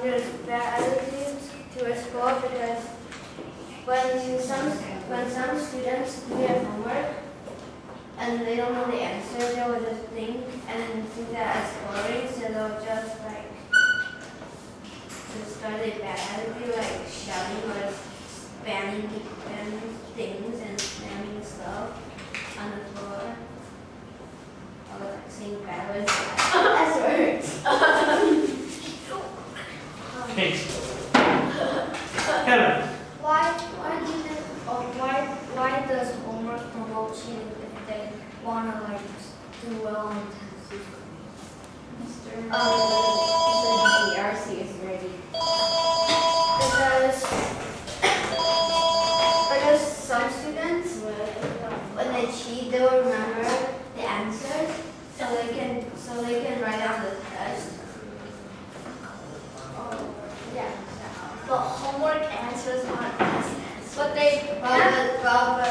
there's bad attitudes towards school because when some students do their homework and they don't know the answer, they will just think and think that it's boring, so they'll just start a bad attitude, like shouting or spamming things and slamming stuff on the floor. Or like saying bad words. That's words. Thanks. Kevin. Why does homework promote cheating if they wanna do well on tests? The RC is ready. Because some students, when they cheat, they will remember the answers, so they can write down the test. Yeah. But homework answers aren't test answers. But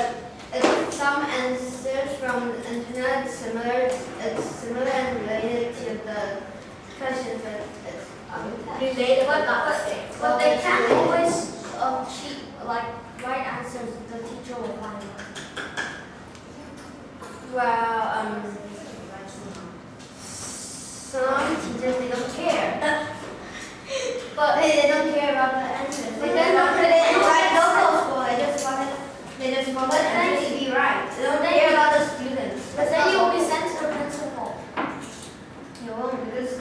some answers from the internet it's similar and related to the questions that it's Related, but not the same. But they can't always cheat, like right answers the teacher will find out. Well, some teachers they don't care. But they don't care about the answers. They write local school. They just want the answers to be right. They don't care about the students. But then you will be sent to the principal. You won't because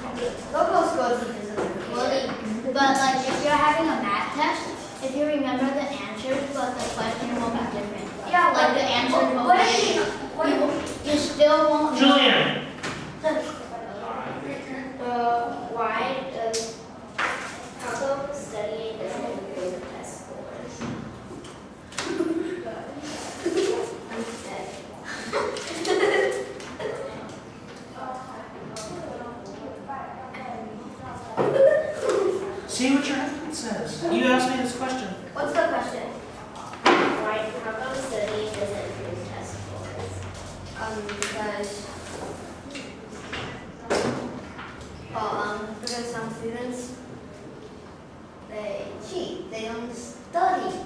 local school teachers don't care. But like if you're having a math test, if you remember the answers, but the question will be different. Yeah, Like the answer will what be, if you still won't know. Julian. why does how come studying doesn't improve the test scores? See what your husband says. You asked me this question. What's the question? Why how come studying doesn't improve test scores? Because some students they cheat. They don't study.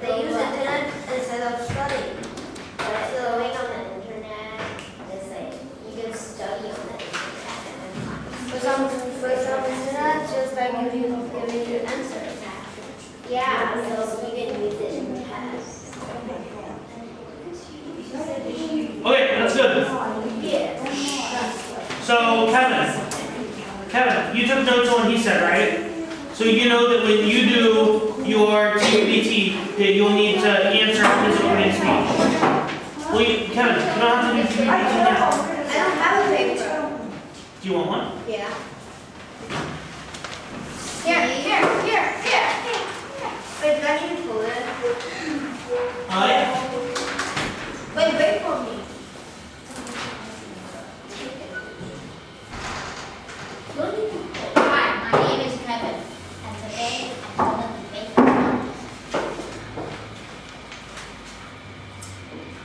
They use internet instead of studying. But going on the internet is like you can study on the internet and then find. For some internet, just like giving you answers. Yeah, so you can use it in tests. Okay, that's good. Yeah. So Kevin, you took notes on what he said, right? So you know that when you do your TPT, that you'll need to answer his opening speech. Well, Kevin, you don't have to do TPT now. I don't have a paper. Do you want one? Yeah. Here. Wait, can you pull it? Yeah. Wait for me. Hi, my name is Kevin, and today I'm going to make fun.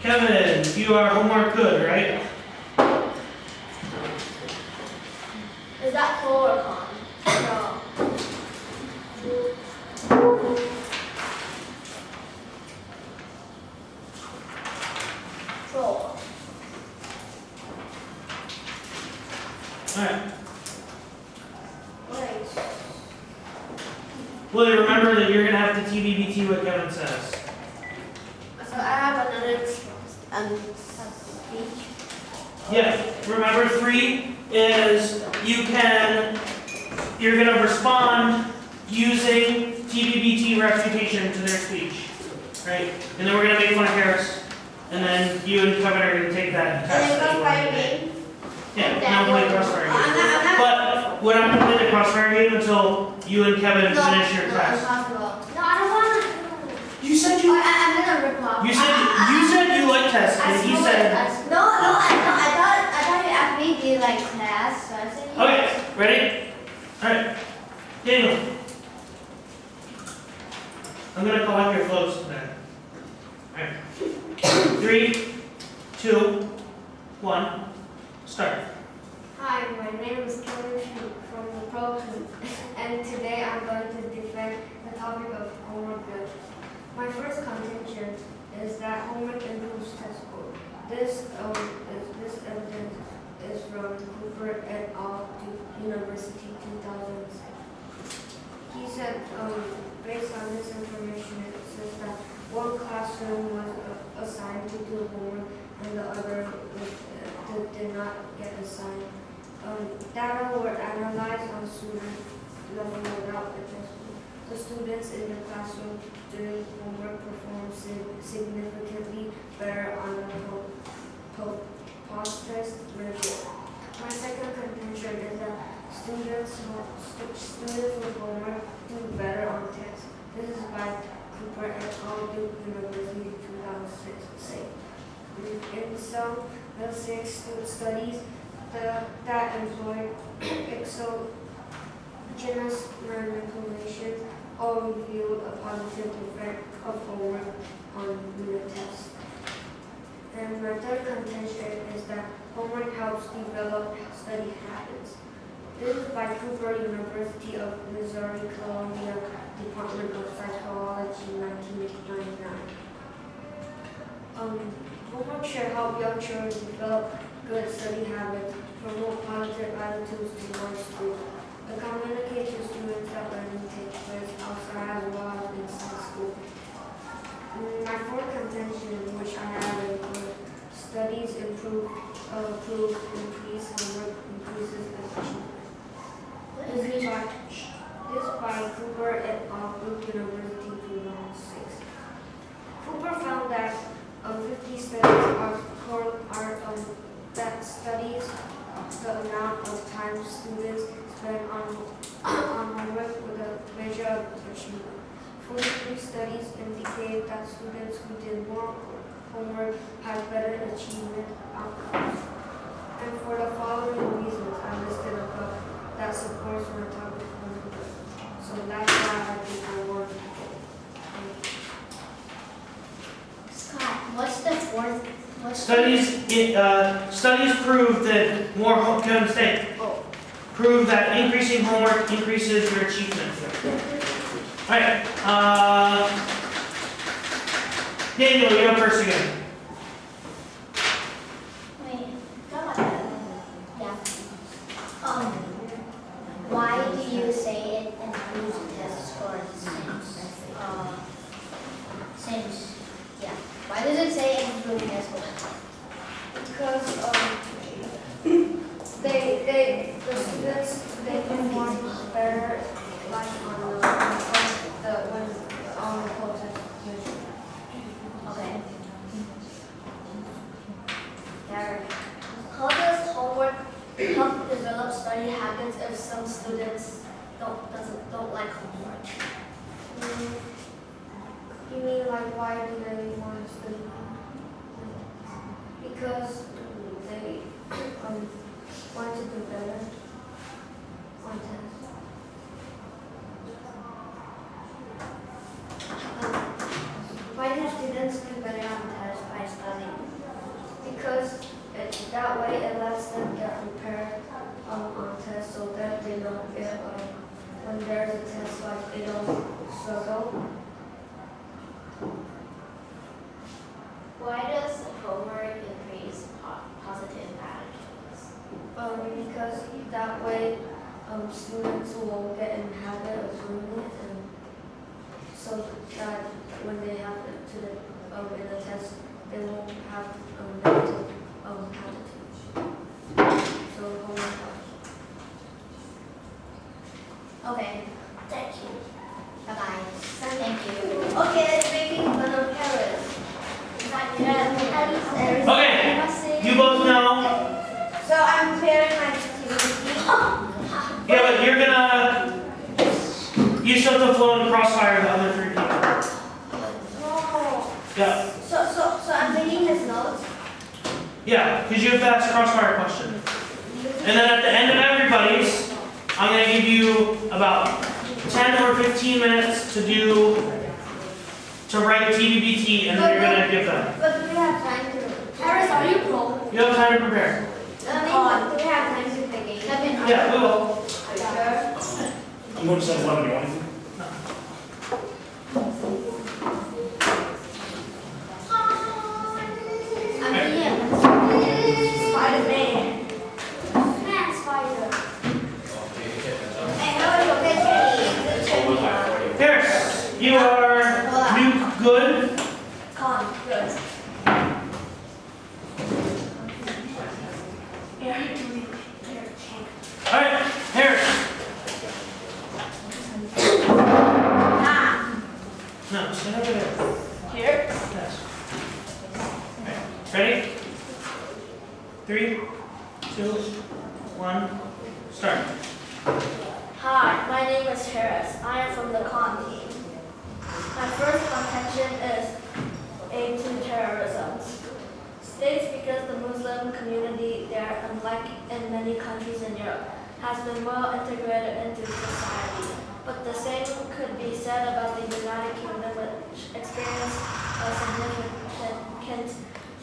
Kevin, you are homework good, right? Is that pro or con? Pro. Pro. Alright. Wait. Well, remember that you're gonna have to TBBT what Kevin says. So I have another speech. Yeah, remember 3 is you're gonna respond using TBBT refutation to their speech, right? And then we're gonna make fun of Harris, and then you and Kevin are gonna take that And test. then that you want crossfire to take. game. Yeah, now play crossfire game. I'm not. But we're not gonna play the crossfire game until you and Kevin finish your No, test. impossible. No, I don't want to. You said I'm gonna rip off. you said you like tests, and he said. No, I thought you asked me do you like class, so I said yes. Okay, ready? All right, Daniel. I'm gonna collect your floats then. All right. 3, 2, 1, start. Hi, my name is Kevin from the Pro first contention is that homework improves test score. This evidence is from Cooper et al. University 2006. He said, based on this information, it says that one classroom was assigned to do homework and the other did not get assigned. Data were analyzed on student level without adjustment. The students in the classroom doing homework performed significantly better on the post-test report. My second contention is that students with homework do better on tests. This is by Cooper et al. Duke University 2006. In some the 6 studies that employed exogenous manipulations all revealed a positive effect of homework on unit tests. And my third contention is that homework helps develop study habits. This is by Cooper University of Missouri Columbia Department of Psychology, 1999. Homework should help young children develop good study habits, promote positive attitudes towards school, and communicate to students that learning takes place outside as well as inside school. My fourth contention, which I have included, studies increase homework, increases achievement. This by Cooper et al. Duke University 2006. Cooper found that 50 studies that studies the amount of time students spend on homework with a measure of achievement. 43 studies indicate that students who did more homework had better achievement outcomes. And for the following reasons I listed above, that supports my topic homework. So that's why I think I want to go. Scott, what's the fourth? Studies prove that more homework prove that increasing homework increases your achievement. All right, Daniel, you're up first again. Wait, yeah. Why do you say it improves test scores why does it say it improves test scores? Because the students they perform better like on the post-test measure. Okay. Derek, how does homework help develop study habits if some students don't like homework? You mean like why do they want to study? Because they want to do better on tests. Why do students do better on tests by studying? Because that way it lets them get prepared on tests so that they don't get when there's a test like they don't struggle. Why does homework increase positive attitudes? Because that way students will get in the habit of doing it, and so that when they have it to the in the test, they won't have negative attitudes. So homework helps. Okay, thank you. Bye-bye. Thank you. Okay, let's make banana parents. Okay, you both know. So I'm preparing my activity. Yeah, but you're gonna. You still have to flow in the crossfire of the other 3 people. No. Yeah. So I'm making his notes. Yeah, because you have to ask a crossfire question. And then at the end of everybody's, I'm gonna give you about 10 or 15 minutes to write TBBT, and then you're gonna give them. But do we have time to? Harris, are you pro? You have time to prepare. Do we have time to play games? Yeah, we will. Are you sure? I'm going to send 11, you want anything? You are nuke good. Con, good. Alright, Harris. No, stand over there. Here. Yes. Alright, ready? 3, 2, 1, start. Hi, my name is Harris. I am from the con team. My first contention is aid to terrorism. States because the Muslim community there, unlike in many countries in Europe, has been well integrated into society. But the same could be said about the United Kingdom, which experienced a significant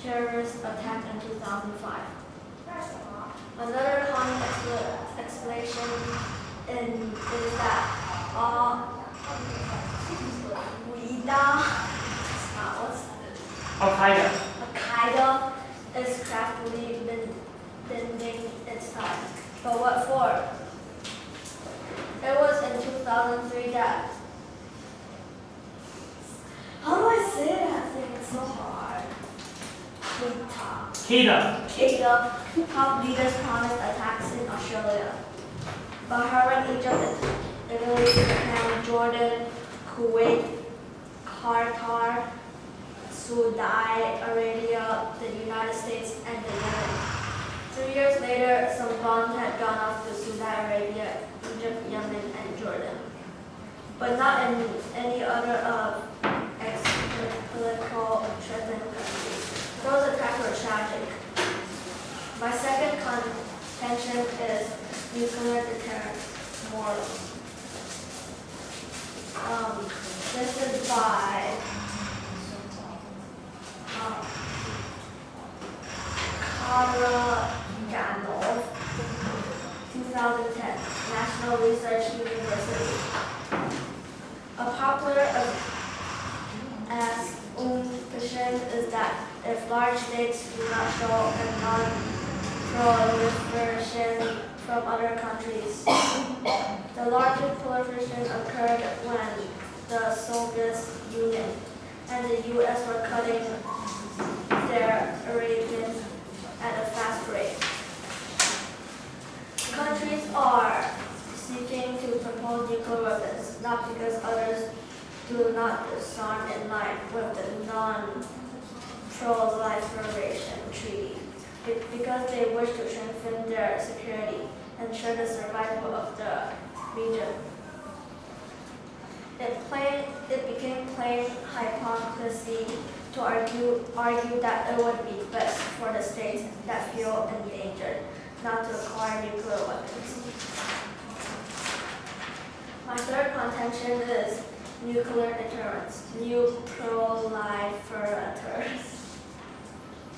terrorist attack in 2005. Another common explanation is that Al-Qaeda is craftily bending its time. But what for? It was in 2003 that. How do I say that thing? It's so hard. Qaeda top leaders promised attacks in Australia. Bahrain, Egypt, Italy, Japan, Jordan, Kuwait, Qatar, Saudi Arabia, the United States, and the Yemen. 3 years later, some bombs had gone off to Saudi Arabia, Egypt, Yemen, and Jordan, but not in any other ex-political threatened countries. Those attacks were tragic. My second contention is nuclear deterrence morals. This is by Kara Ganov, 2010, National Research University. A popular assumption is that if large states do not show a non-proliferation from other countries, the largest proliferation occurred when the Soviet Union and the U.S. were cutting their arrangements at a fast rate. Countries are seeking to propose nuclear weapons, not because others do not disarm in line with the non-proliferation treaty, because they wish to strengthen their security and ensure the survival of the region. It became plain hypocrisy to argue that it would be best for the states that feel endangered not to acquire nuclear weapons. My third contention is nuclear deterrence, new proliferators.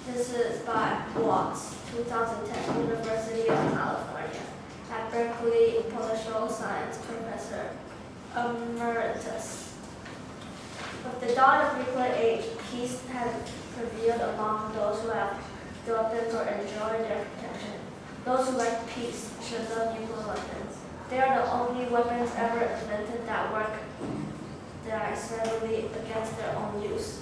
This is by Watts, 2010, University of California, at Berkeley Political Science Professor Emeritus. With the dawn of nuclear age, peace has prevailed among those who have weapons or enjoy their protection. Those who like peace should love nuclear weapons. They are the only weapons ever invented that work decisively against their own use.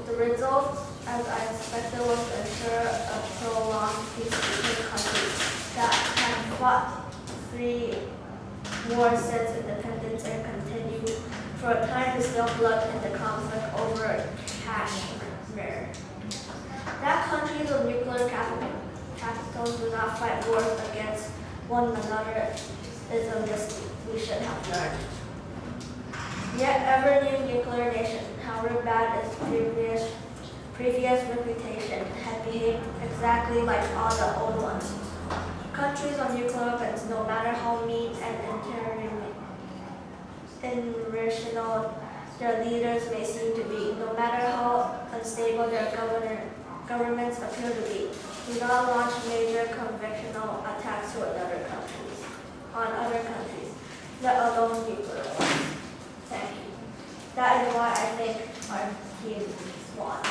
The result, as I expected, was to ensure a prolonged peace between countries that have fought 3 wars since independence and continue for a time to spill blood in the conflict over Kashmir. That countries with nuclear capitals do not fight wars against one another is a lesson we should have learned. Yet every new nuclear nation, however bad its previous reputation, had behaved exactly like all the old ones. Countries on nuclear weapons, no matter how mean and irrational their leaders may seem to be, no matter how unstable their governments appear to be, do not launch major conventional attacks on other countries, let alone nuclear ones. Thank you. That is why I think our team won.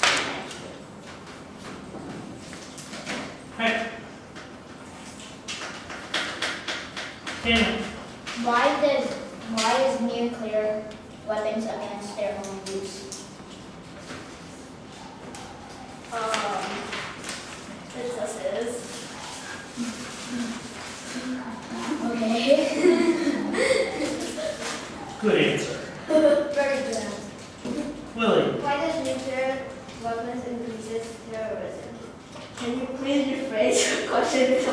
Thank you. Alright. Daniel. Why is nuclear weapons against their own use? It just is. Okay. Good answer. Very good answer. Willie, Why does nuclear weapons increases terrorism? Can you please rephrase your question in a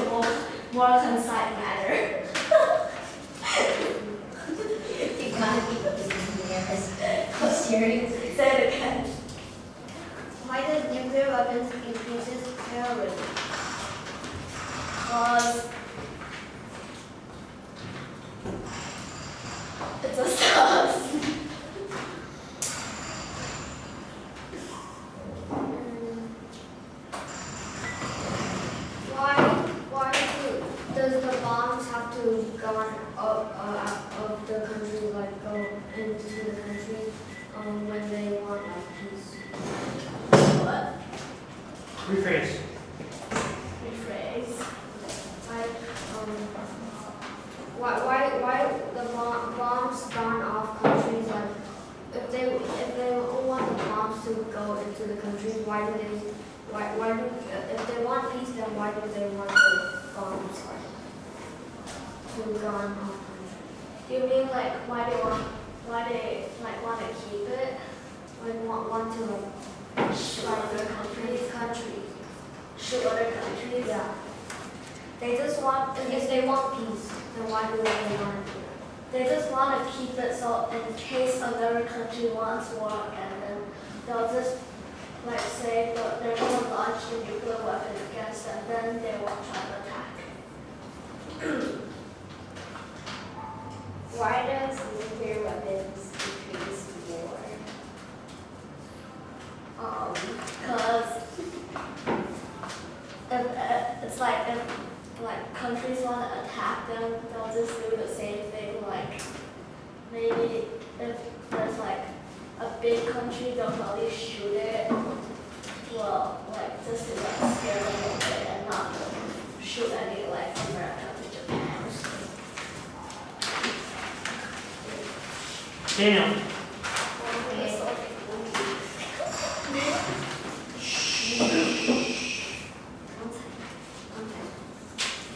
more concise manner? You gotta be serious. Say it again. Why does nuclear weapons increases terrorism? Because it's a stuff. Does the bombs have to go on out of the country, like go into the country, when they want like peace? What? rephrase. Rephrase. Like, why the bombs gone off countries, like, if they don't want the bombs to go into the countries, why do if they want peace, then why do they want the bombs to go on off countries? Do you mean like why they want to keep it? Like want to like Shoot other countries? countries. Shoot other countries? Yeah. They just want, if they want peace, then why do they want to do that? They just want to keep it so in case another country wants war, and then they'll just like say that they're going to launch a nuclear weapon against them, then they won't try to attack. Why does nuclear weapons increase war? Because it's like if countries want to attack them, they'll just do the same thing. Like maybe if there's like a big country, they'll probably shoot it. Well, like just to like scare them a bit and not shoot any like America to Japan or something. Daniel,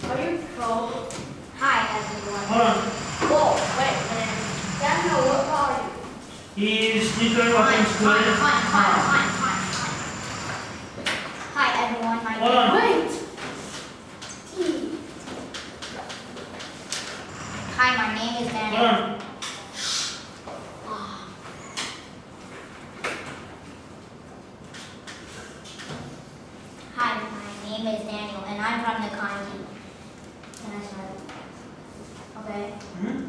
Are you pro? Hi everyone. hold on. Whoa, wait a minute. Daniel, what are you? Is nuclear weapons good? Fine. Hi everyone. Hold on. Wait! Hi, my name is Hold Daniel. on. Hi, my name is Daniel, and I'm from the Conti. Can I start? Okay. Hmm?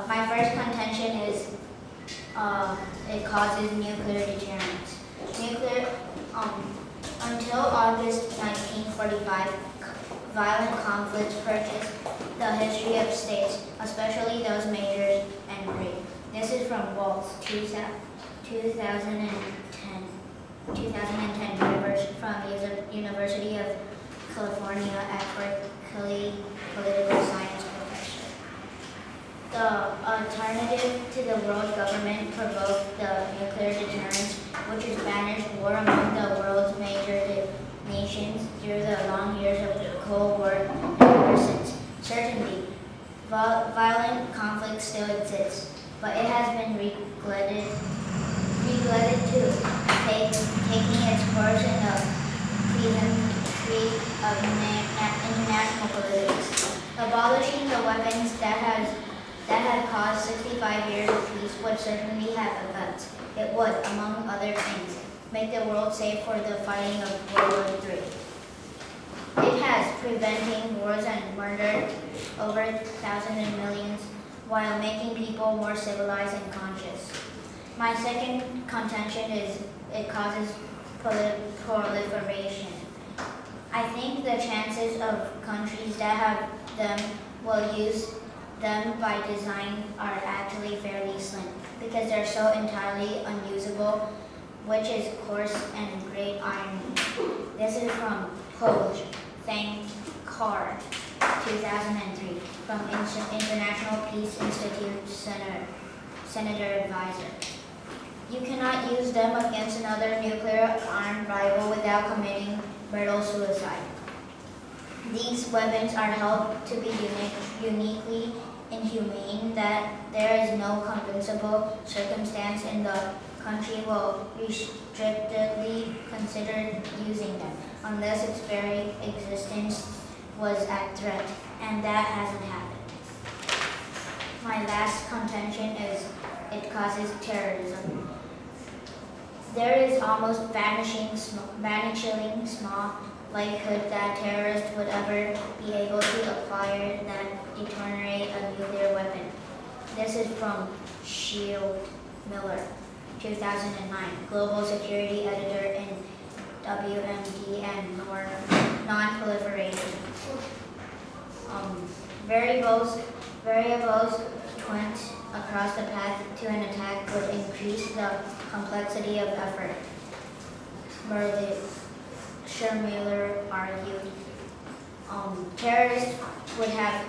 My first contention is it causes nuclear deterrence. Until August 1945, violent conflicts purchased the history of states, especially those major and great. This is from Waltz, 2010 from the University of California at Berkeley political science professor. The alternative to the world government provoked the nuclear deterrence, which has banished war among the world's major nations through the long years of the Cold War and ever since. Certainly, violent conflict still exists, but it has been regretted too, taking its course in the pleasantry of international politics. Abolishing the weapons that had caused 65 years of peace would certainly have effects. It would, among other things, make the world safe for the fighting of World War III. It has preventing wars and murdered over thousands and millions while making people more civilized and conscious. My second contention is it causes proliferation. I think the chances of countries that have them will use them by design are actually fairly slim because they're so entirely unusable, which is coarse and great irony. This is from Poj. Thank Car. 2003, from International Peace Institute Senator Advisor. You cannot use them against another nuclear-armed rival without committing mortal suicide. These weapons are held to be uniquely inhumane, that there is no compensable circumstance in the country will restrictively consider using them, unless its very existence was at threat, and that hasn't happened. My last contention is it causes terrorism. There is almost vanishingly small likelihood that terrorists would ever be able to acquire that detonate a nuclear weapon. This is from Shield Miller, 2009, Global Security Editor in WMD and Non-Proliferation. Variables twint across the path to an attack would increase the complexity of effort. Schurmiller argued. Terrorists would have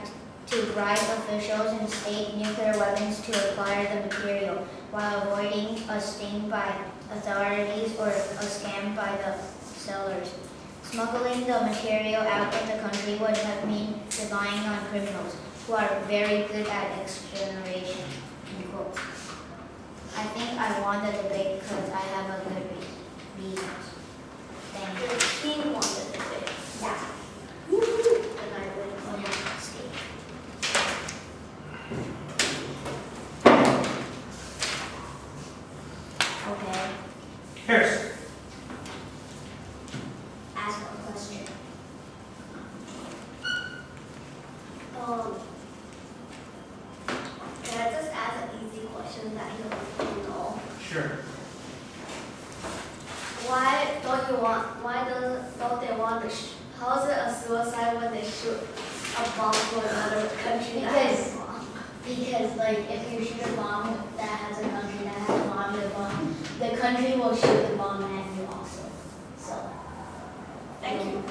to bribe officials and state nuclear weapons to acquire the material, while avoiding a sting by authorities or a scam by the sellers. Smuggling the material out of the country would have meant relying on criminals, who are very good at exoneration. In quotes. I think I won the debate because I have a good reason. Thank you. He won the debate. Yeah. And I win. Oh, yeah. Steve. Okay. Harris. Ask a question. Can I just ask an easy question that you don't know? Sure. Don't they want to how is it a suicide when they shoot a bomb to another country that has a bomb? Because, like, if you shoot a bomb that has a country that has a bomb, the country will shoot the bomb at you also. So, Thank you.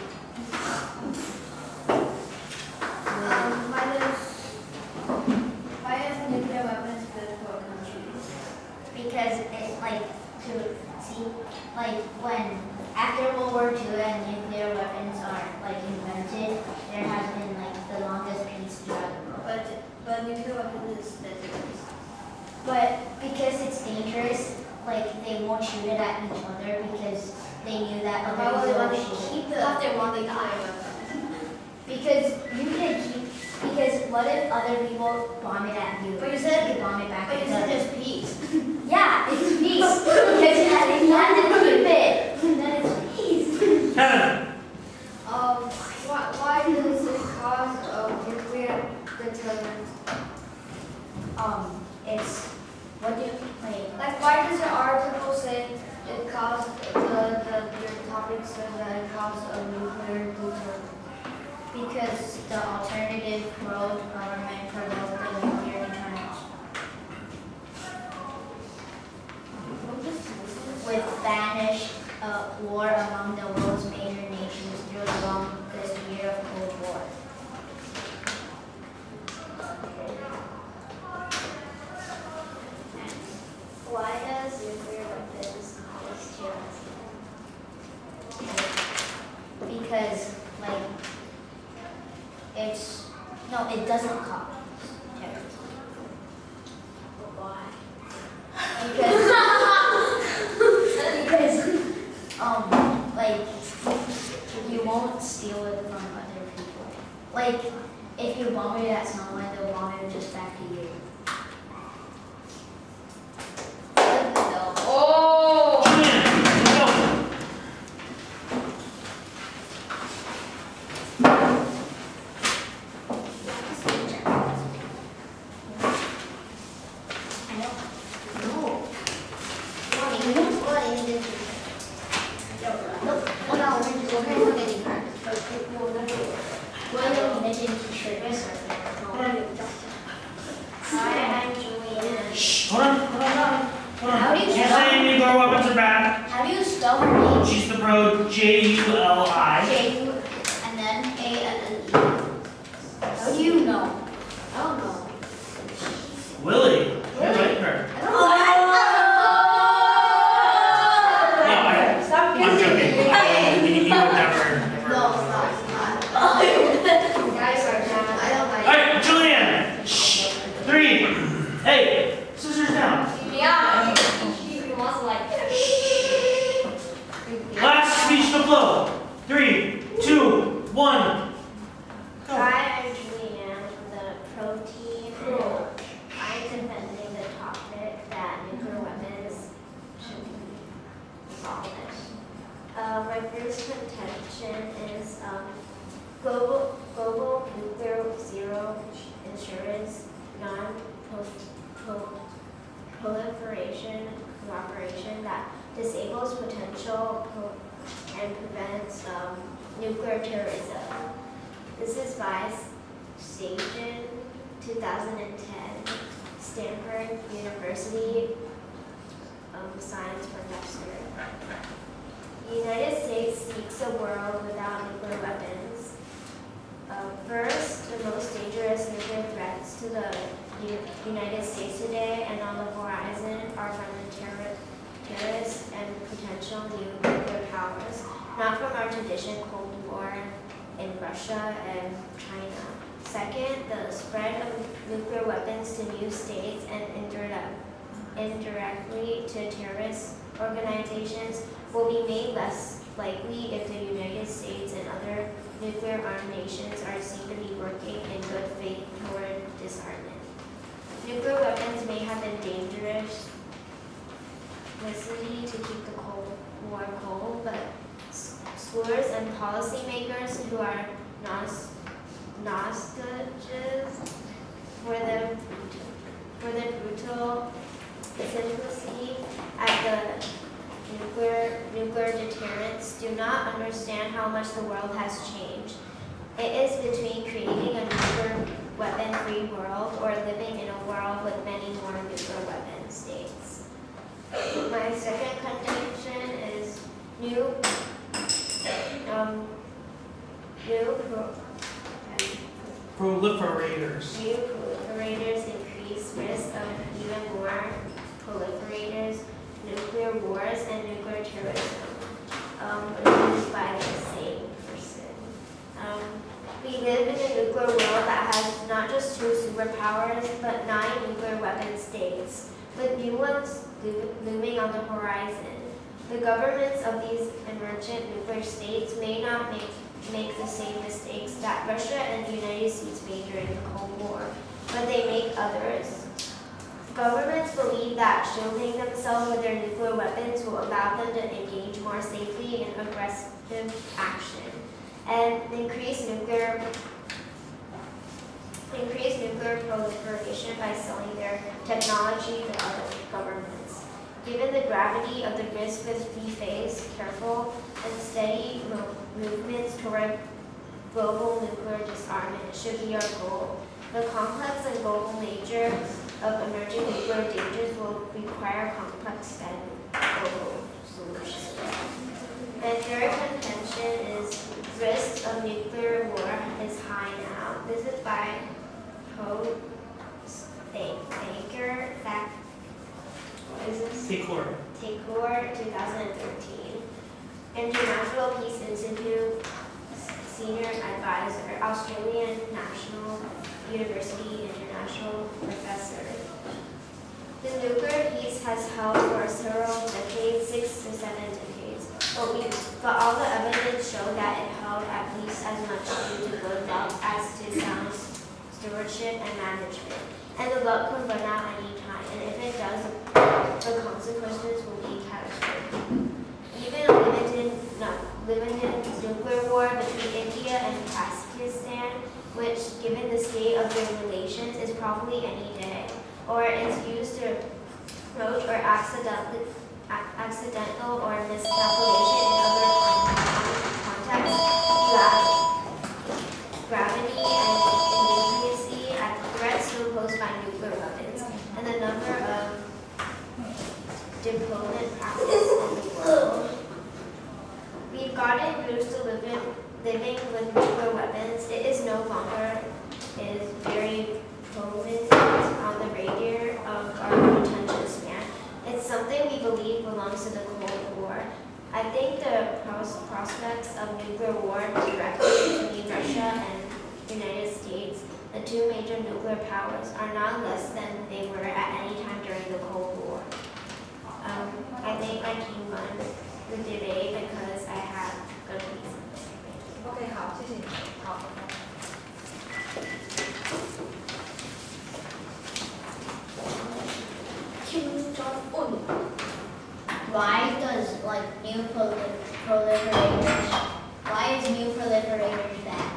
Why is nuclear weapons good for countries? because it, like, to see, like, when after World War II and nuclear weapons are, like, invented, there has been, like, the longest peace throughout the world. But nuclear weapons is dangerous. But because it's dangerous, like, they won't shoot it at each other because they knew that Why other would they people want would to shoot keep it. the nuclear weapon? Because you can keep, because what if other people bomb it at you? But you said- you can bomb it back But at you said them. there's peace. Yeah, it's peace. Because you have to keep it. Then it's peace. Kevin. Why does it cause nuclear deterrence? It's, what do you, wait, Like, why does the article say it caused your topic says that it caused a nuclear deterrence? because the alternative world government promotes the nuclear deterrence. With banish war among the world's major nations through the longest year of Cold War. Why does nuclear weapons cause terrorism? Because, like, it's, no, it doesn't cause terrorism. But why? Because, like, you won't steal it from other people. Like, if you bomb it at someone, they'll bomb it just back to you. Oh! Julian. Go. I know. No. Nope. Oh no, we're getting hurt. Why don't you mention t-shirt? Hi, I'm Julian. Shh. Hold on. How do you She's spell- saying nuclear weapons are bad. How do you spell her name? She's the pro Juli. J-U, and then A-N-N-E. global nuclear zero insurance, non-proliferation cooperation that disables potential and prevents nuclear terrorism. This is by Station, 2010, Stanford University science professor. The United States seeks a world without nuclear weapons. First, the most dangerous nuclear threats to the United States today and on the horizon are from the terrorists and potential new nuclear powers, not from our traditional Cold War in Russia and China. Second, the spread of nuclear weapons to new states and indirectly to terrorist organizations will be made less likely if the United States and other nuclear-armed nations are seen to be working in good faith toward disarmament. Nuclear weapons may have been dangerous to keep the Cold War cold, but scholars and policymakers who are nostalgic for the brutal simplicity at the nuclear deterrence do not understand how much the world has changed. It is between creating a nuclear weapon-free world or living in a world with many more nuclear weapon states. My second contention is new Proliferators. New proliferators increase risk of even more proliferators, nuclear wars, and nuclear terrorism, produced by the same person. We live in a nuclear world that has not just 2 superpowers, but 9 nuclear weapon states, with new ones looming on the horizon. The governments of these emergent nuclear states may not make the same mistakes that Russia and the United States made during the Cold War, but they make others. Governments believe that shielding themselves with their nuclear weapons will allow them to engage more safely in aggressive action and increase nuclear proliferation by selling their technology to other governments. Given the gravity of the risk with be faced, careful and steady movements toward global nuclear disarmament should be our goal. The complex and global nature of emerging nuclear dangers will require complex and global solutions. My third contention is risk of nuclear war is high now. This is by Poe Thaker, Takor, 2013. International Peace Institute Senior Advisor, Australian National University International Professor. The nuclear peace has held for several decades, 6 to 7 decades, but all the evidence showed that it held at least as much due to good luck as to sound stewardship and management. And the luck could run out any time, and if it does, the consequences will be catastrophic. Even a limited nuclear war between India and Pakistan, which, given the state of their relations, is probably any day, or is used to approach or accidental or miscalculation in other contexts, gravity and immediacy at threats posed by nuclear weapons, and the number of deployment practices in the world. We've gotten used to living with nuclear weapons. It is no longer very prominent on the radar of our potential span. It's something we believe belongs to the Cold War. I think the prospects of nuclear war directly between Russia and the United States, the 2 major nuclear powers, are not less than they were at any time during the Cold War. I think I can run the debate because I have good reasons. OK， 好，谢谢你。好。Kim Jong-un. Why does new proliferators? Why is new proliferators bad?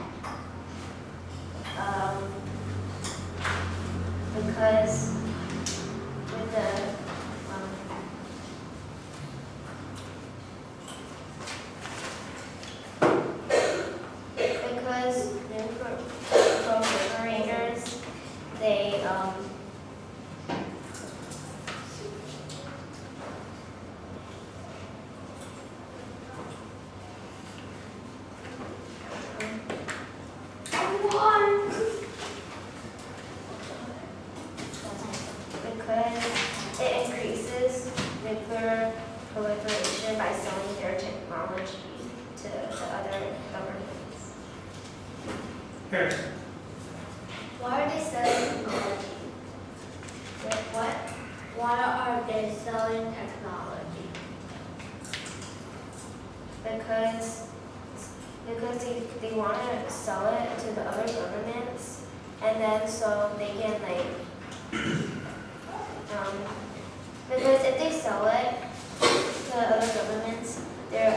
won. Because it increases nuclear proliferation by selling their technology to the other governments. Paris. Why are they selling technology? What? Why are they selling technology? Because they want to sell it to the other governments, and then so they can because if they sell it to other governments, their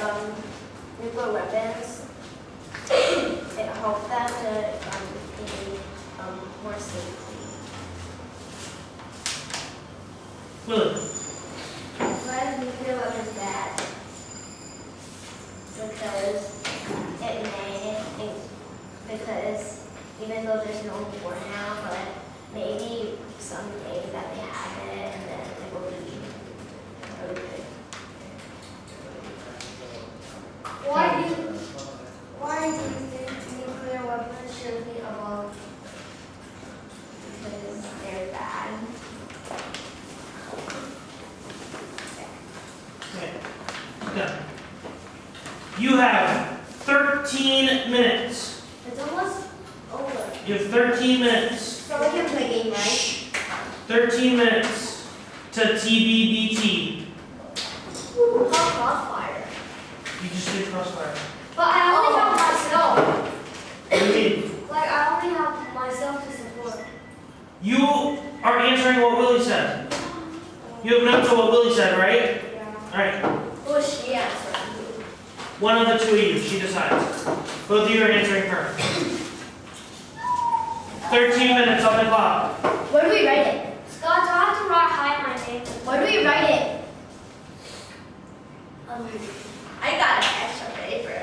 nuclear weapons, it helps them to be more safely. Willie. Why is nuclear weapons bad? Because because even though there's no war now, but maybe someday that they have it and then it will be really good. Why do you think nuclear weapons should be abolished? Because they're bad. Okay. Done. You have 13 minutes. It's almost over. You have 13 minutes. So we can play game, right? 13 minutes to TBBT. How crossfire? You just did crossfire. But I only have myself. What do you mean? Like I only have myself to support. You are answering what Willie said. You have notes on what Willie said, right? Alright. Who is she answering? One of the two of you, she decides. Both of you are answering her. 13 minutes on the clock. Where do we write it? Scott, do I have to write hi my name? Where do we write it? I got an extra paper.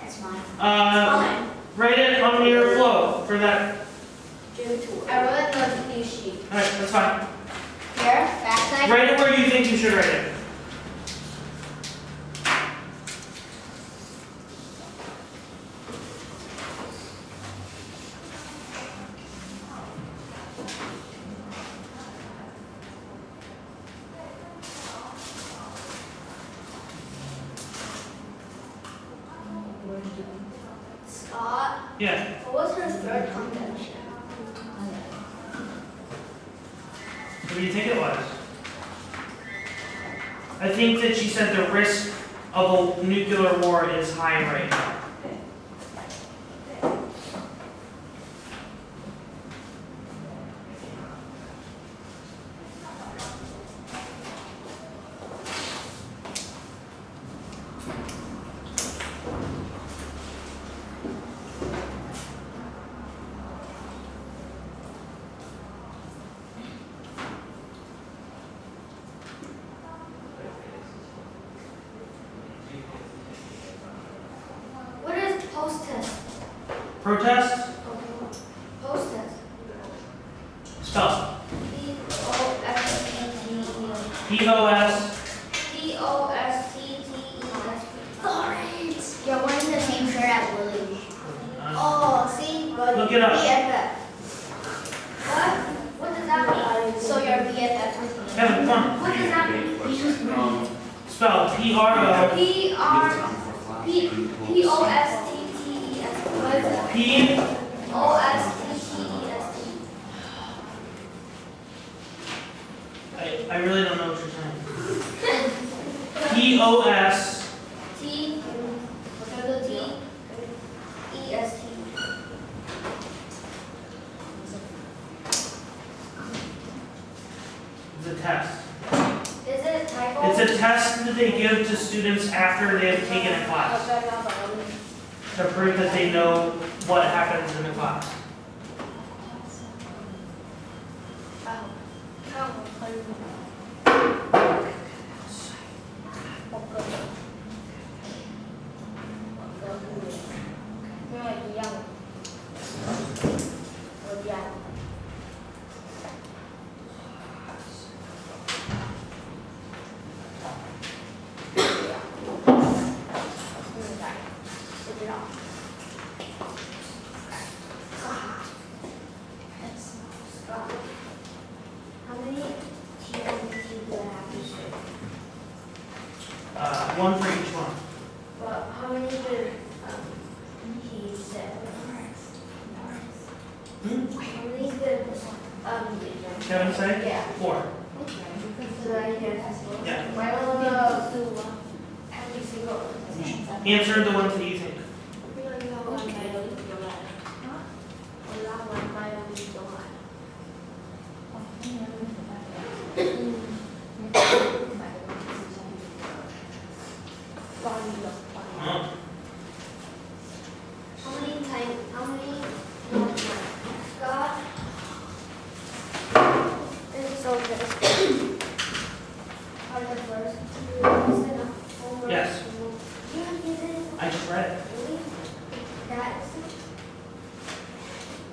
That's mine. Fine. Write it on your flow for that. I wrote it on the new sheet. Alright, that's fine. Here, backside. Write it where you think you should write it. Scott, Yeah. what was her third convention? What do you think it was? I think that she said the risk of a nuclear war is high right now. What is post-test? Protest? Post-test. Spell. P-O-S-T-T-E-S. P-O-S. P-O-S-T-T-E-S. Florence! You're wearing the same shirt as Willie. Oh, see? But Look it up. BFF. What? What does that mean? So you're BFF with me. Kevin, come on. What does that mean? Spell. P-R-O. P-O-S-T-T-E-S. What is that? P. O-S-T-T-E-S. I really don't know what you're saying. P-O-S. T. Capital T. E-S-T. It's a test. Is it a typo? It's a test that they give to students after they have taken a class to prove that they know what happens in the class. How many's been, Kevin say? yeah. 4. So I guess. Yeah. Why don't we do every single? Answer the ones that you think. Oh. How many times, Scott? This is so good. Part of the first. Homework. Yes. You did I just read it. really? That is it?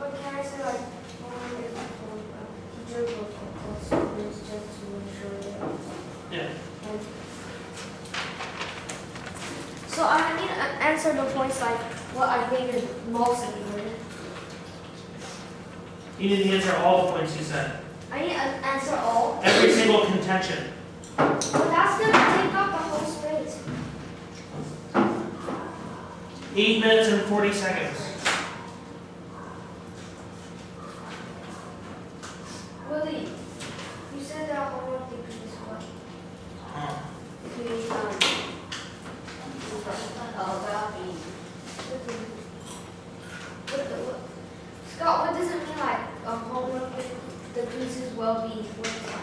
Or can I say like, homework is teacher will call students just to ensure that. Yeah. So I need to answer the points like what I think is most important. You need to answer all the points you said. I need to answer all. Every single contention. But that's gonna take up the whole space. 8 minutes and 40 seconds. Willie, you said that homework decreases what? Huh. Scott, what does it mean like homework decreases well-being? What does that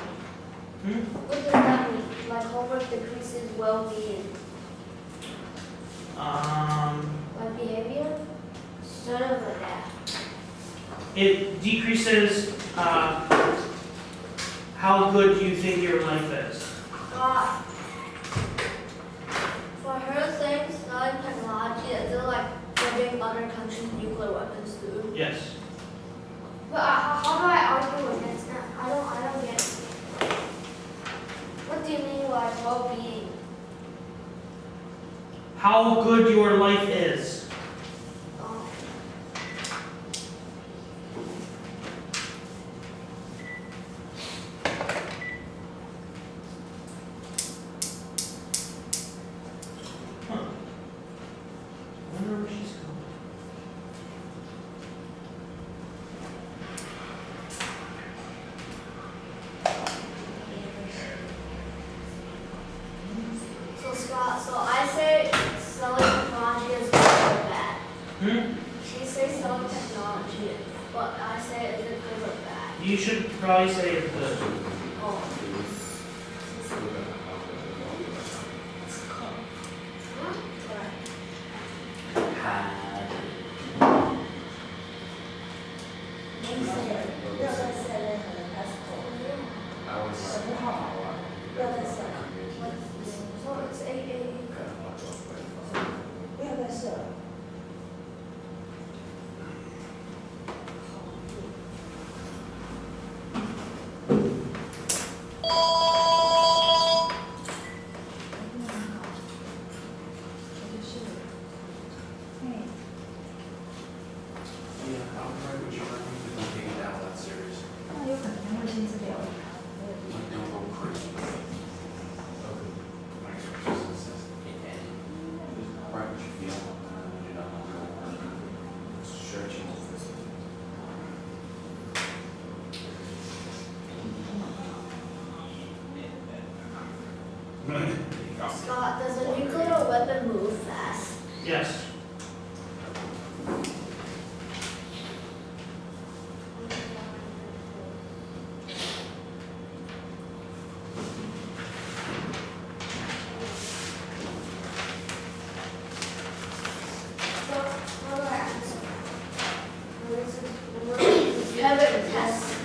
mean? What does that mean? Like homework decreases well-being, like behavior? Sort of like that. It decreases how good you think your life is. For her thing, studying technology, is it like giving other countries nuclear weapons too? Yes. But how do I argue against that? I don't get it. What do you mean by well-being? How good your life is. Um, Huh. I wonder where she's going. So Scott, so I say selling technology is good or bad. She says selling technology, but I say is it good or bad? You should probably say it's good. Oh. So it's a. Scott, does a nuclear weapon move fast? Yes. So how do I answer? You have it in tests.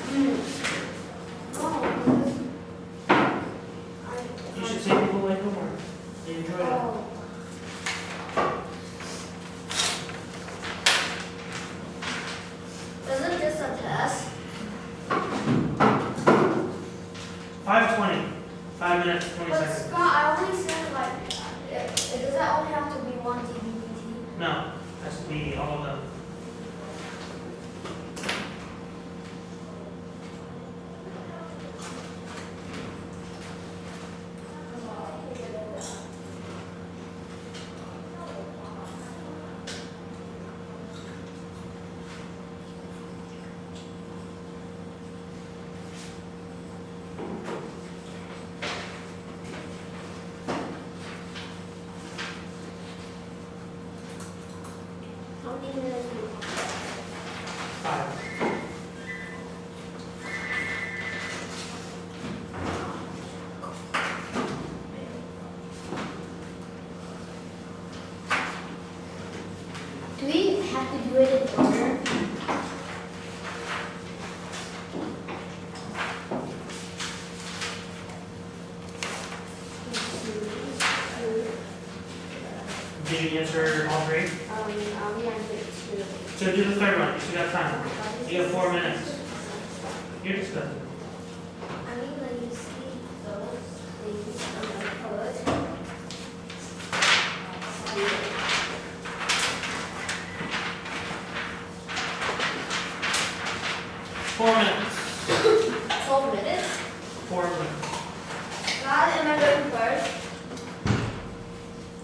You should say people like homework. They enjoy it. Oh. many minutes do you want? 5. Do we have to do it in order? Did you answer all 3? We answered 2. So do the third one. You still got time. You have 4 minutes. You're discussing. I mean, when you see those things on the code, 4 minutes. 12 minutes. 4 minutes. God, am I going first?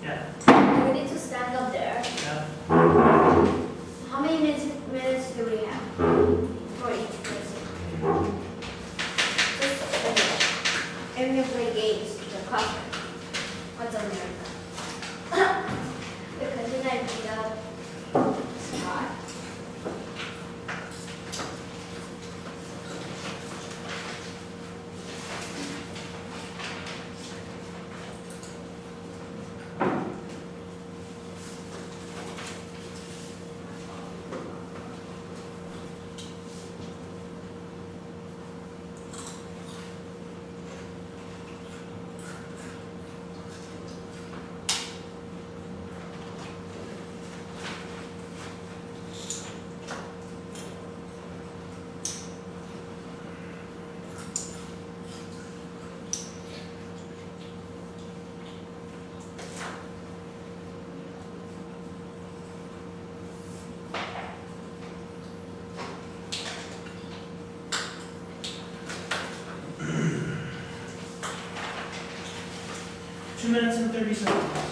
Yeah. We need to stand up there. Yeah. How many minutes do we have for each person? And we play games. The clock. What's on there? Because then I beat up Scott. Two minutes and 30 seconds.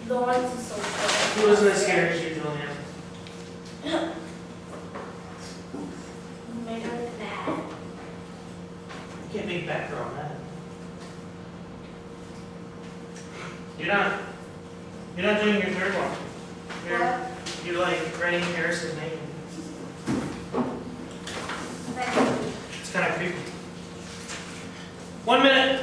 Lawrence is so good. Who wasn't as scared as you, Julian? Made her mad. You can't make Batgirl mad. You're not doing your third one. You're like writing Harris's name. It's kind of creepy. 1 minute.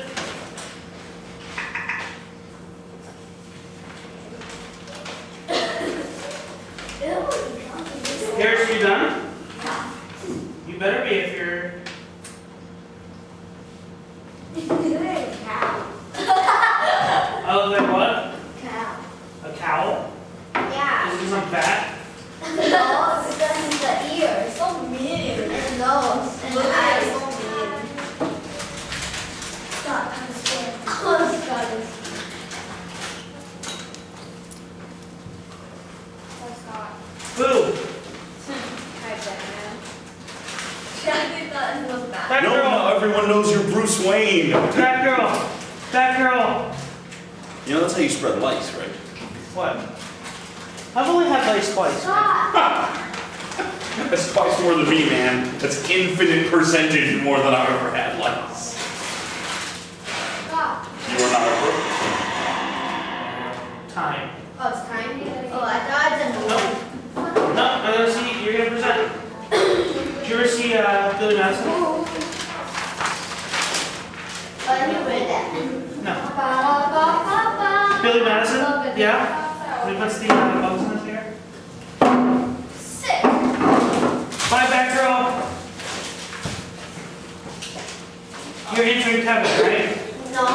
Harris, you done? You better be if you're. Cow. Oh, like what? Cow. A cowl? Yeah. Is this some fat? No, it's the ears. So mean. And nose. And eyes. So mean. Scott, I'm scared. Oh, Scott is. Oh, Scott. Who? Hi, Batman. Jackie thought it was bad. No, Batgirl. everyone knows you're Bruce Wayne. Batgirl. Batgirl. You know, that's how you spread lice, right? What? I've only had lice twice. Scott! That's twice more than me, man. That's infinite percentage more than I've ever had lice. Scott! You are not a Bruce. Time. Oh, it's time? Oh, I thought it's a movie. No, I'm gonna see. You're gonna present. Did you ever see Billy Madison? Oh, let me read that. No. Ba-da-ba-ba-ba. Billy Madison? Yeah? Have What's the bugs in here? 6. 5 back row. You're answering Kevin, right? No.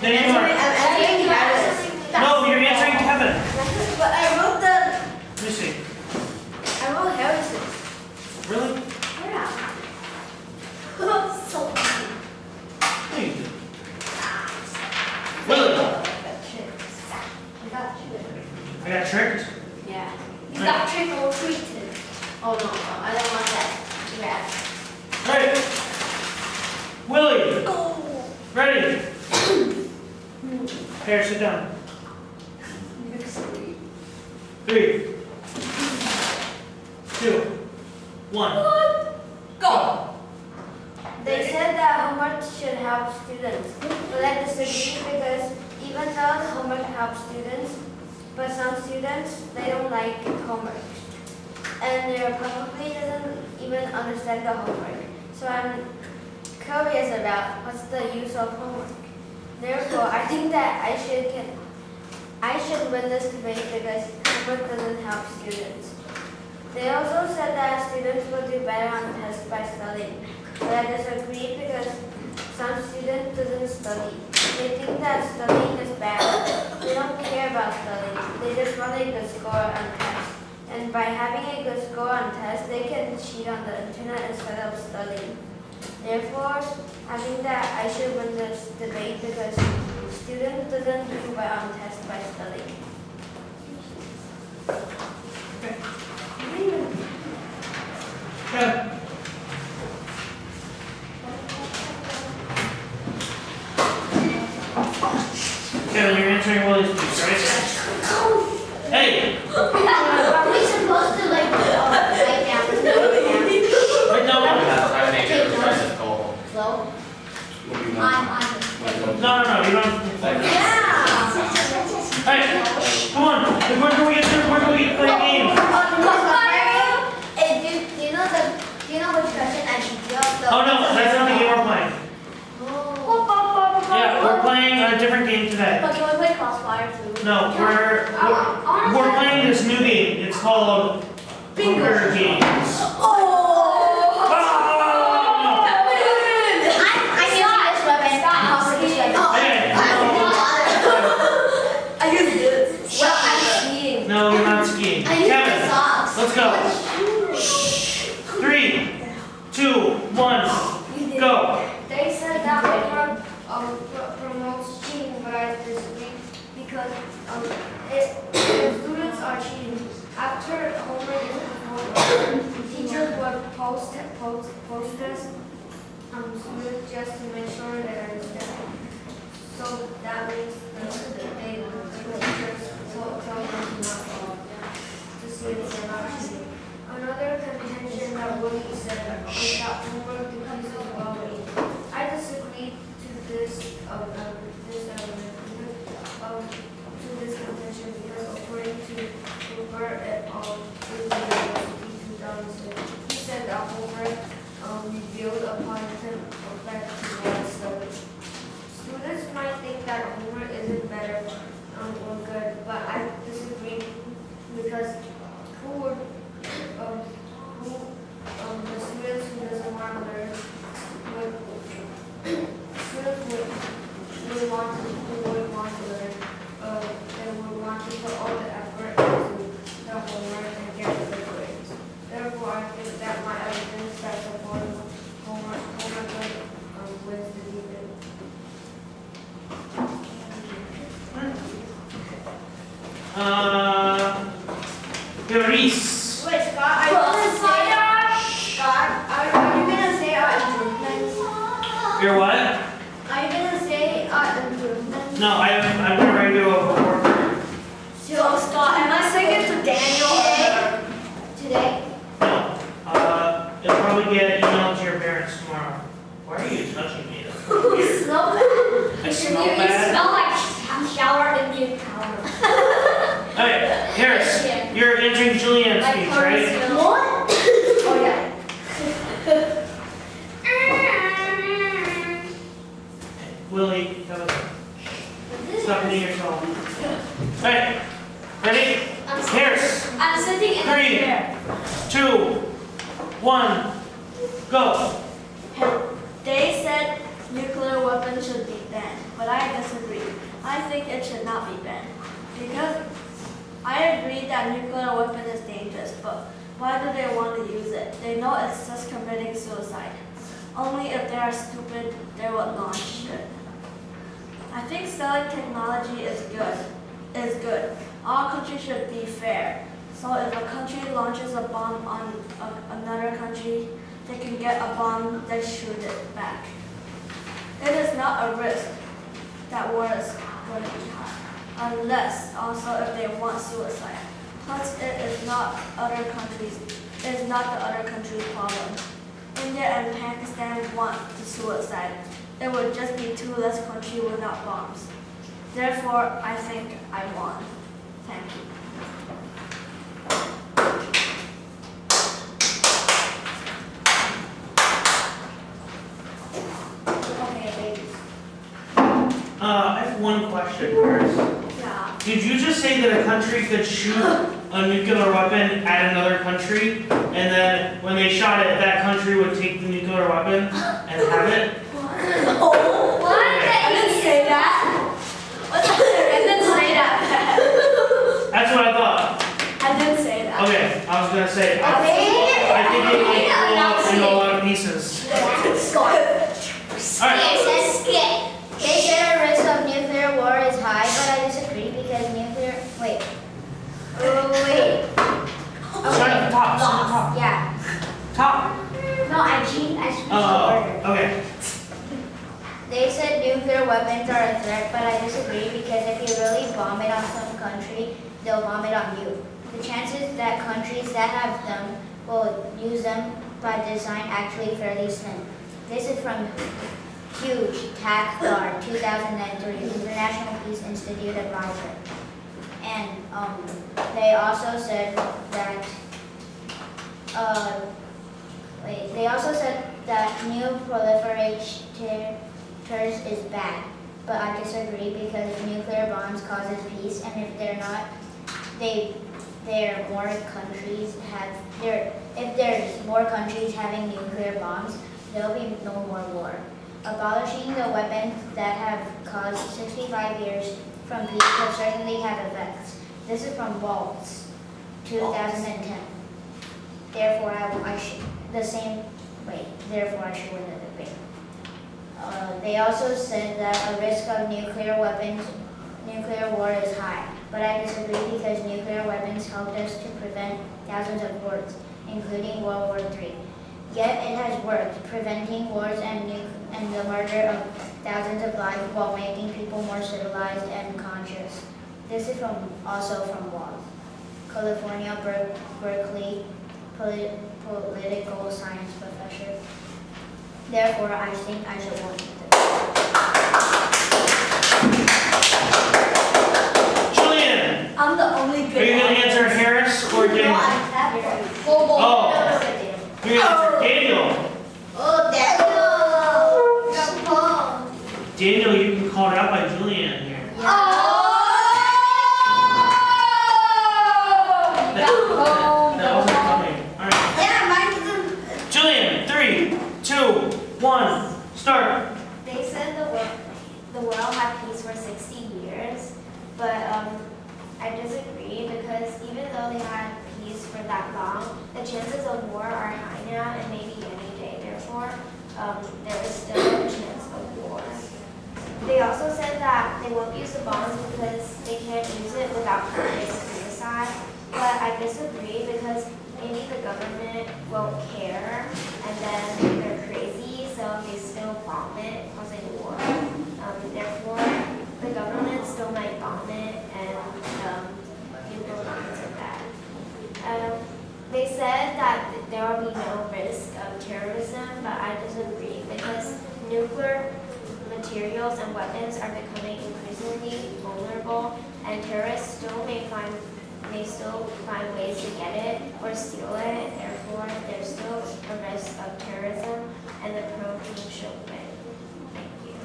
Then you are. I'm Harris. No, you're answering Kevin. But I wrote the. Let me see. I wrote Harris's. Really? Yeah. So easy. No, you didn't. Willie, I got tricked. Yeah. You got trick or treated. Oh no, I don't want that. Rat. Alright. Willie, Go. ready? Here, sit down. 3, 2, 1. Go. They said that homework should help students, but I disagree because even though the homework helps students, but some students, they don't like homework. And they probably doesn't even understand the homework. So I'm curious about what's the use of homework. Therefore, I think that I should win this debate because homework doesn't help students. They also said that students will do better on tests by studying. But I disagree because some students doesn't study. They think that studying is bad. They don't care about studying. They just want a good score on tests. And by having a good score on tests, they can cheat on the internet instead of studying. Therefore, I think that I should win this debate because students doesn't do well on tests by studying. Kevin. Kevin, you're answering Willie's piece, right? Hey, Are we supposed to like write down the note? wait, no, Try to make it as goal. Flow? What do you I'm want? no, you don't. Yeah. Hey, come on, where can we get play games? Do you know which question I should do? Oh no, that's not the game we're playing. Yeah, we're playing a different game today. But can we play Crossfire too? No, we're playing this new game. It's called Poker Games. Oh! Ah! I can see this weapon. I can see this weapon. Hey, I can do this. Well, I'm cheating. no, you're not skiing. I use my Kevin, socks. let's go. 3, 2, 1, go. They said that homework promotes cheating, but I disagree because if students are cheating, after homework is performed, teachers would post this students just to make sure they understand. So that means the teachers tell them to see if they're not cheating. Another contention that Willie said is that homework decreases well-being. I disagree to this contention because according to Cooper et al. University 2006, he said that homework revealed a positive effect to one's study. Students might think that homework isn't better or good, but I disagree because the students who doesn't want to learn would want to learn. They would want to put all the effort into the homework and get the good grades. Therefore, I think that my evidence that supports homework wins the debate. Reese. Wait, Scott, are you gonna say our improvements? You're what? Are you gonna say our improvements? No, I'm gonna write you a report. So, Scott, am I saying it to Daniel Today? No. You'll probably get emailed to your parents tomorrow. Why are you touching me? That's so weird. Smell bad. I smell You bad. smell like shower in the shower. Okay, Harris, you're answering Julianne's speech, right? What? Oh yeah. Willie, stop hitting your phone. Alright, sitting in a 3, chair. 2, 1, go. They said nuclear weapons should be banned, but I disagree. I think it should not be banned. Because I agree that nuclear weapon is dangerous, but why do they want to use it? They know it's just committing suicide. Only if they are stupid, they will launch it. I think selling technology is good. All countries should be fair. So if a country launches a bomb on another country, they can get a bomb, then shoot it back. It is not a risk that war is going to be high, unless also if they want suicide. Plus, it is not the other country's problem. India and Pakistan want the suicide. It would just be two less countries without bombs. Therefore, I think I won. Thank you. Okay, ladies. I have one question, Paris. Yeah. Did you just say that a country could shoot a nuclear weapon at another country, and then when they shot it, that country would take the nuclear weapon and have it? What? I didn't say that. I didn't say that. That's what I thought. I didn't say that. Okay, I was gonna say, I think it might blow up into a lot of pieces. Alright, They said the risk of nuclear war is high, but I disagree because nuclear. Wait. Wait. start at the top, start at the top. Yeah. Top. No, I changed the Oh, order. okay. They said nuclear weapons are a threat, but I disagree because if you really bomb it on some country, they'll bomb it on you. The chances that countries that have them will use them by design actually fairly slim. This is from Huge Takdar, 2003, International Peace Institute advisor. And they also said that new proliferators is bad, but I disagree because nuclear bombs causes peace, and if they're not, if there's more countries having nuclear bombs, there'll be no more war. Abolishing the weapons that have caused 65 years from peace will certainly have effects. This is from Waltz, 2010. Therefore, I should win the debate. They also said that a risk of nuclear war is high, but I disagree because nuclear weapons helped us to prevent thousands of wars, including World War III. Yet it has worked, preventing wars and the murder of thousands of lives while making people more civilized and conscious. This is also from Waltz, California, Berkeley, political science professor. Therefore, I think I should win this. Julian, I'm the only good are you gonna one. answer Harris or Daniel? Oh, you're gonna answer Daniel. Daniel, you can call it out by Julian here. That wasn't coming. Alright. Julian, 3, 2, 1, start. They said the world had peace for 60 years, but I disagree because even though they had peace for that long, the chances of war are high now and maybe any day. Therefore, there is still a chance of war. They also said that they won't use the bombs because they can't use it without committing suicide, but I disagree because maybe the government won't care and then they're crazy, so they still bomb it, causing war. Therefore, the government still might bomb it and people don't answer that. They said that there will be no risk of terrorism, but I disagree because nuclear materials and weapons are becoming increasingly vulnerable, and terrorists may still find ways to get it or steal it. Therefore, there's still a risk of terrorism, and the pro-team should win. Thank you.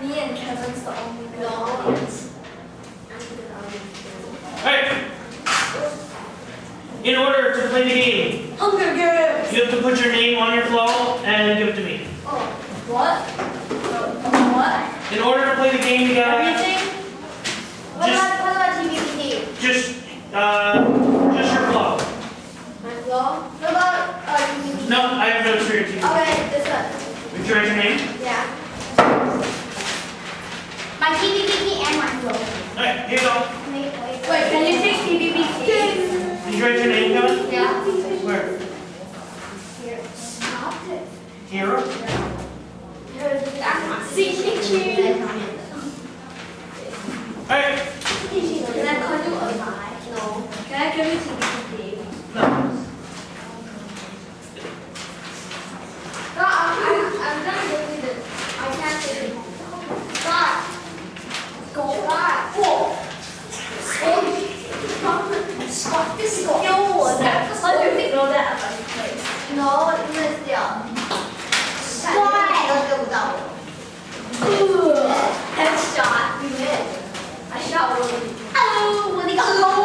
Me and Kevin's the Alright. In order to play the game, Hunger Games. you have to put your name on your flow and give it to me. What? What? In order to play the game, you gotta Everything? What just about TBT? just your flow. My flow? What about TBT? No, I have no experience. Okay, this one. Would you write your name? Yeah. My TBBT and my flow. Alright, here you go. Wait, can you take TBBT? Did you write your name, Kevin? Yeah. Where? Here. Alright. Can I call you a lie? No. Can I give you TBT? No. No, I'm not giving you this. I can't give it. God. Go. God. Four. Scott, this is your one. How do you know that about the place? No, 因为这样。Why？都得不到我。Headshot. You missed. I shot one. Oh，我那个 low